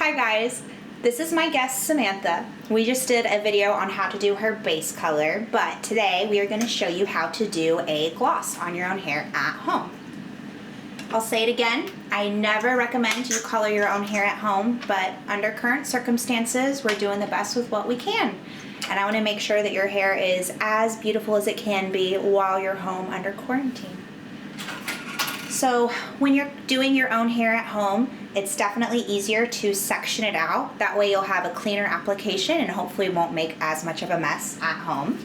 Hi guys, this is my guest Samantha. We just did a video on how to do her base color, but today we are going to show you how to do a gloss on your own hair at home. I'll say it again, I never recommend you color your own hair at home, but under current circumstances, we're doing the best with what we can. And I want to make sure that your hair is as beautiful as it can be while you're home under quarantine. So when you're doing your own hair at home, it's definitely easier to section it out. That way you'll have a cleaner application and hopefully won't make as much of a mess at home.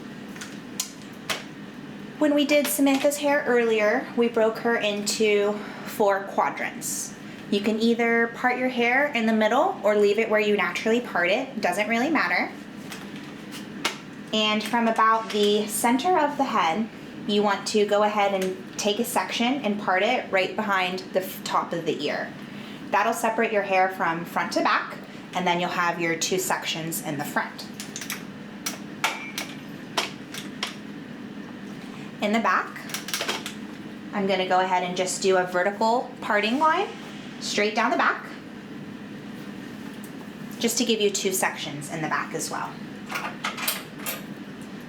When we did Samantha's hair earlier, we broke her into 4 quadrants. You can either part your hair in the middle or leave it where you naturally part it. Doesn't really matter. And from about the center of the head, you want to go ahead and take a section and part it right behind the top of the ear. That'll separate your hair from front to back, and then you'll have your 2 sections in the front. In the back, I'm going to go ahead and just do a vertical parting line straight down the back, just to give you 2 sections in the back as well.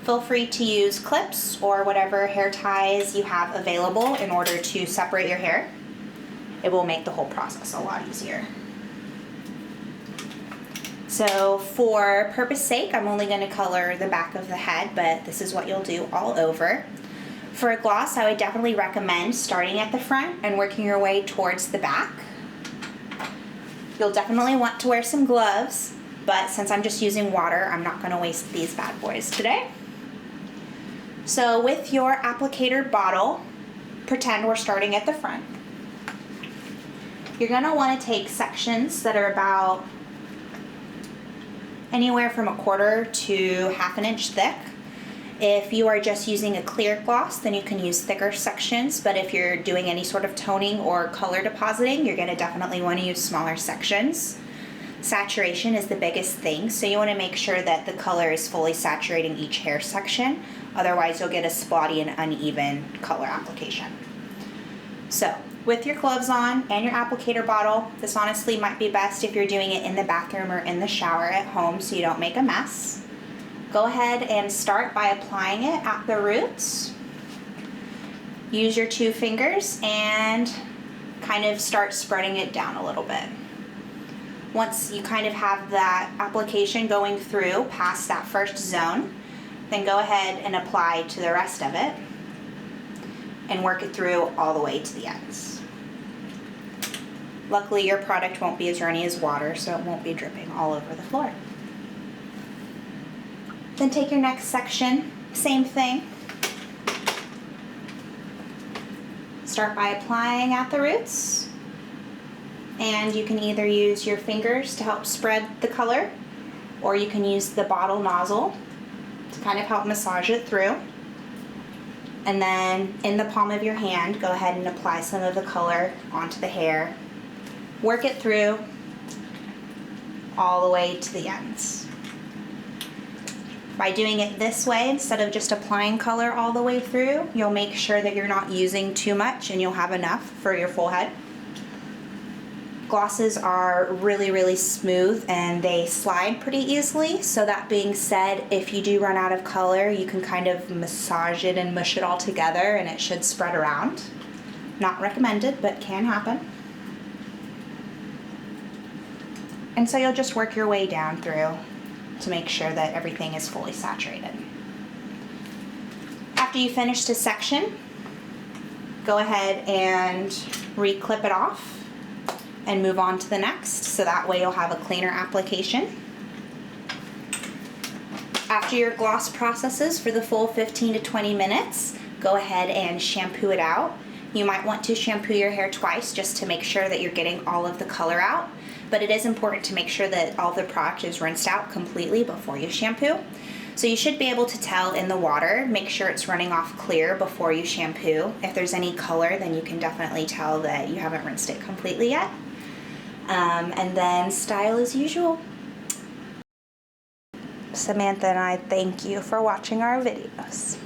Feel free to use clips or whatever hair ties you have available in order to separate your hair. It will make the whole process a lot easier. So for purpose sake, I'm only going to color the back of the head, but this is what you'll do all over. For a gloss, I would definitely recommend starting at the front and working your way towards the back. You'll definitely want to wear some gloves, but since I'm just using water, I'm not going to waste these bad boys today. So with your applicator bottle, pretend we're starting at the front. You're going to want to take sections that are about anywhere from 1/4 to 1/2 inch thick. If you are just using a clear gloss, then you can use thicker sections, but if you're doing any sort of toning or color depositing, you're going to definitely want to use smaller sections. Saturation is the biggest thing, so you want to make sure that the color is fully saturating each hair section, otherwise you'll get a spotty and uneven color application. So with your gloves on and your applicator bottle, this honestly might be best if you're doing it in the bathroom or in the shower at home so you don't make a mess. Go ahead and start by applying it at the roots. Use your 2 fingers and kind of start spreading it down a little bit. Once you kind of have that application going through past that first zone, then go ahead and apply to the rest of it and work it through all the way to the ends. Luckily, your product won't be as runny as water, so it won't be dripping all over the floor. Then take your next section, same thing. Start by applying at the roots, and you can either use your fingers to help spread the color, or you can use the bottle nozzle to kind of help massage it through. And then in the palm of your hand, go ahead and apply some of the color onto the hair. Work it through all the way to the ends. By doing it this way, instead of just applying color all the way through, you'll make sure that you're not using too much and you'll have enough for your full head. Glosses are really smooth and they slide pretty easily, so that being said, if you do run out of color, you can kind of massage it and mush it all together and it should spread around. Not recommended, but can happen. And so you'll just work your way down through to make sure that everything is fully saturated. After you finish this section, go ahead and re-clip it off and move on to the next, so that way you'll have a cleaner application. After your gloss processes for the full 15 to 20 minutes, go ahead and shampoo it out. You might want to shampoo your hair twice just to make sure that you're getting all of the color out, but it is important to make sure that all of the product is rinsed out completely before you shampoo. So you should be able to tell in the water, make sure it's running off clear before you shampoo. If there's any color, then you can definitely tell that you haven't rinsed it completely yet. And then style as usual. Samantha and I thank you for watching our videos.